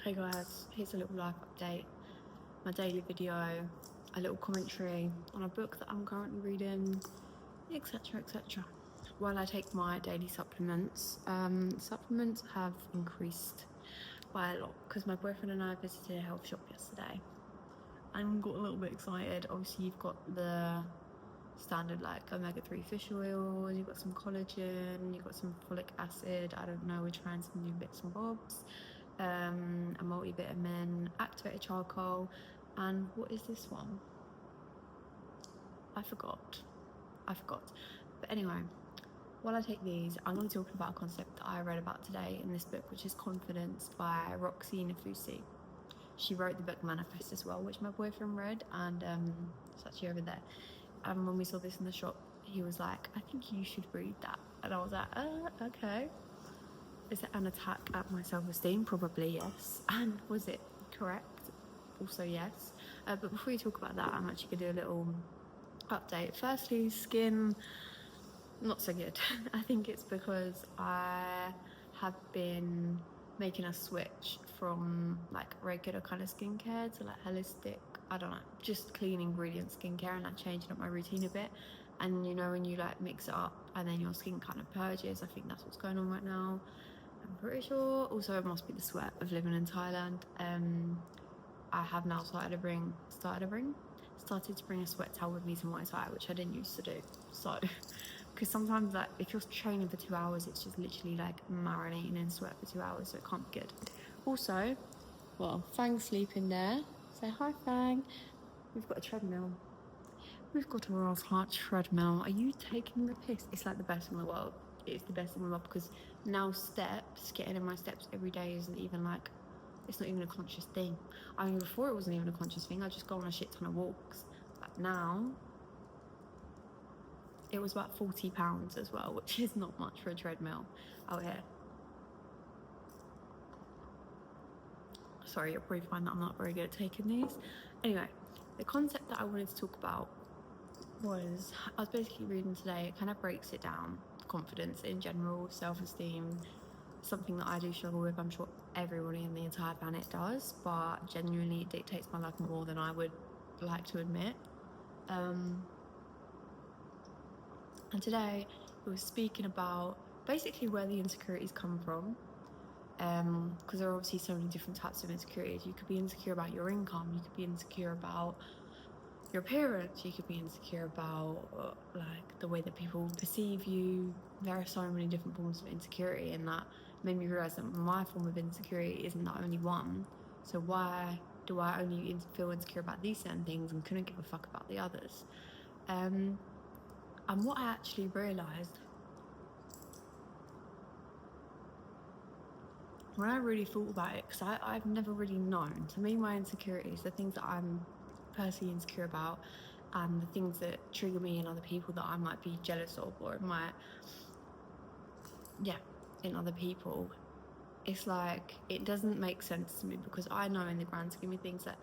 Hey guys, here's a little life update, my daily video, a little commentary on a book that I'm currently reading, etc, etc. While I take my daily supplements, supplements have increased by a lot because my boyfriend and I visited a health shop yesterday and got a little bit excited. Obviously you've got the standard like omega-3 fish oils, you've got some collagen, you've got some folic acid, I don't know, we're trying some new bits and bobs, a multivitamin, activated charcoal, and what is this one? I forgot. But anyway, while I take these, I'm going to talk about a concept that I read about today in this book, which is Confidence by Roxy Nafusi. She wrote the book Manifest as well, which my boyfriend read, and it's actually over there. And when we saw this in the shop, he was like, I think you should read that. And I was like, okay. Is it an attack at my self-esteem? Probably yes. And was it correct? Also yes. But before we talk about that, I'm actually going to do a little update. Firstly, skin, not so good. I think it's because I have been making a switch from like regular kind of skincare to like holistic, I don't know, just clean ingredient skincare, and like changing up my routine a bit. And you know, when you like mix it up and then your skin kind of purges, I think that's what's going on right now. I'm pretty sure. Also, it must be the sweat of living in Thailand. I have now started to bring a sweat towel with me to Muay Thai, which I didn't used to do. So, because sometimes like if you're training for 2 hours, it's just literally like marinating in sweat for 2 hours, so it can't be good. Also, well, Fang's sleeping there. Say hi, Fang. We've got a treadmill. We've got a Royal Heart treadmill. Are you taking the piss? It's like the best in the world. It's the best in the world because now getting in my steps every day isn't even like, it's not even a conscious thing. I mean, before it wasn't even a conscious thing. I just go on a shit ton of walks. But now, it was about £40 as well, which is not much for a treadmill out here. Sorry, you'll probably find that I'm not very good at taking these. Anyway, the concept that I wanted to talk about was, I was basically reading today, it kind of breaks it down. Confidence in general, self-esteem, something that I do struggle with. I'm sure everybody in the entire planet does, but genuinely it dictates my life more than I would like to admit. And today it was speaking about basically where the insecurities come from, because there are obviously so many different types of insecurities. You could be insecure about your income, you could be insecure about your appearance, you could be insecure about like the way that people perceive you. There are so many different forms of insecurity, and that made me realize that my form of insecurity isn't the only one. So why do I only feel insecure about these certain things and couldn't give a fuck about the others? And what I actually realized when I really thought about it, because I've never really known, to me my insecurities, the things that I'm personally insecure about, and the things that trigger me in other people that I might be jealous of, or in other people, it's like it doesn't make sense to me, because I know in the grand scheme of things that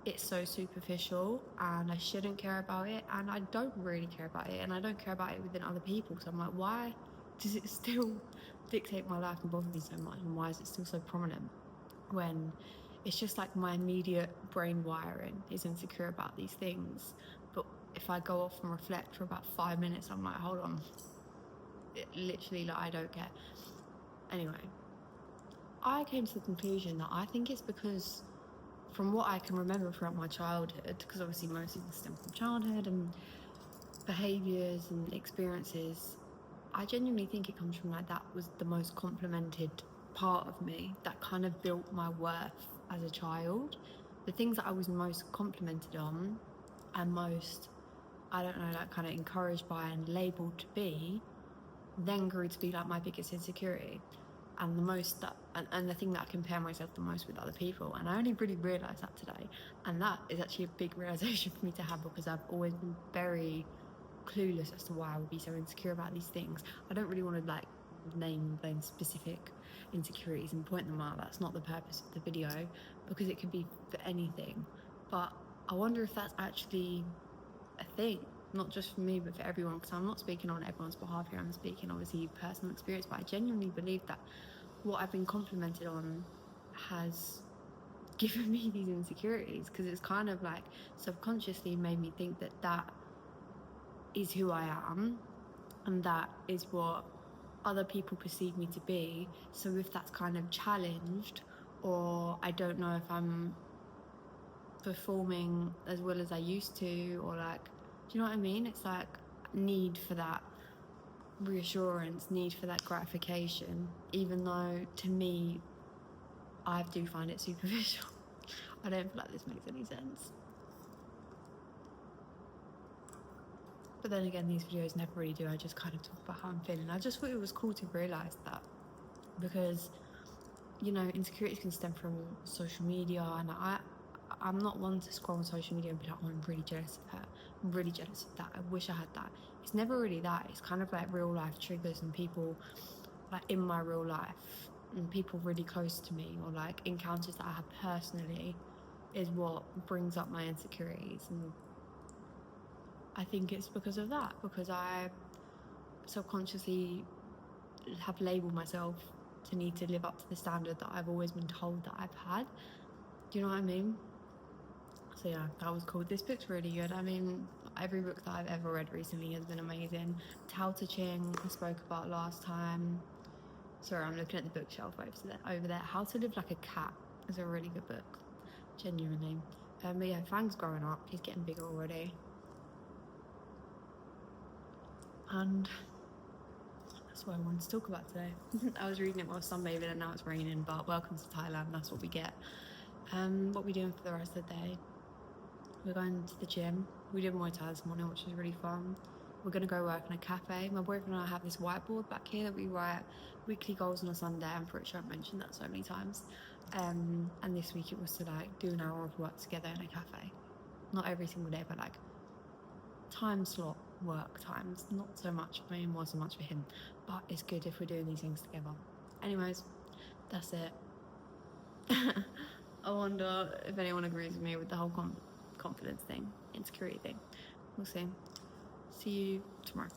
it's so superficial and I shouldn't care about it, and I don't really care about it, and I don't care about it within other people. So I'm like, why does it still dictate my life and bother me so much, and why is it still so prominent when it's just like my immediate brain wiring is insecure about these things? But if I go off and reflect for about 5 minutes, I'm like, hold on, literally, like, I don't care. Anyway, I came to the conclusion that I think it's because, from what I can remember throughout my childhood, because obviously most of this stem from childhood and behaviours and experiences, I genuinely think it comes from like that was the most complimented part of me that kind of built my worth as a child. The things that I was most complimented on and most, I don't know, like kind of encouraged by and labelled to be, then grew to be like my biggest insecurity, and the most that, and the thing that I compare myself the most with other people. And I only really realised that today, and that is actually a big realisation for me to have, because I've always been very clueless as to why I would be so insecure about these things. I don't really want to like name them specific insecurities and point them out. That's not the purpose of the video, because it could be for anything. But I wonder if that's actually a thing, not just for me but for everyone, because I'm not speaking on everyone's behalf here. I'm speaking obviously personal experience, but I genuinely believe that what I've been complimented on has given me these insecurities, because it's kind of like subconsciously made me think that that is who I am and that is what other people perceive me to be. So if that's kind of challenged, or I don't know if I'm performing as well as I used to, or like, do you know what I mean? It's like need for that reassurance, need for that gratification, even though to me I do find it superficial. I don't feel like this makes any sense. But then again, these videos never really do. I just kind of talk about how I'm feeling. I just thought it was cool to realise that, because, you know, insecurities can stem from social media, and I'm not one to scroll on social media and be like, oh, I'm really jealous of her. I'm really jealous of that. I wish I had that. It's never really that. It's kind of like real life triggers and people like in my real life and people really close to me, or like encounters that I have personally, is what brings up my insecurities. And I think it's because of that, because I subconsciously have labelled myself to need to live up to the standard that I've always been told that I've had. Do you know what I mean? So yeah, that was cool. This book's really good. I mean, every book that I've ever read recently has been amazing. Tao Te Ching I spoke about last time. Sorry, I'm looking at the bookshelf over there. How to Live Like a Cat is a really good book, genuinely. But yeah, Fang's growing up. He's getting bigger already. And that's what I wanted to talk about today. I was reading it while sunbathing and now it's raining, but welcome to Thailand, that's what we get. What are we doing for the rest of the day? We're going to the gym. We did Muay Thai this morning, which was really fun. We're going to go work in a cafe. My boyfriend and I have this whiteboard back here that we write weekly goals on a Sunday. I'm pretty sure I've mentioned that so many times. And this week it was to like do an hour of work together in a cafe. Not every single day, but like time slot work times. Not so much for me, more so much for him. But it's good if we're doing these things together. Anyways, that's it. I wonder if anyone agrees with me with the whole confidence thing, insecurity thing. We'll see. See you tomorrow.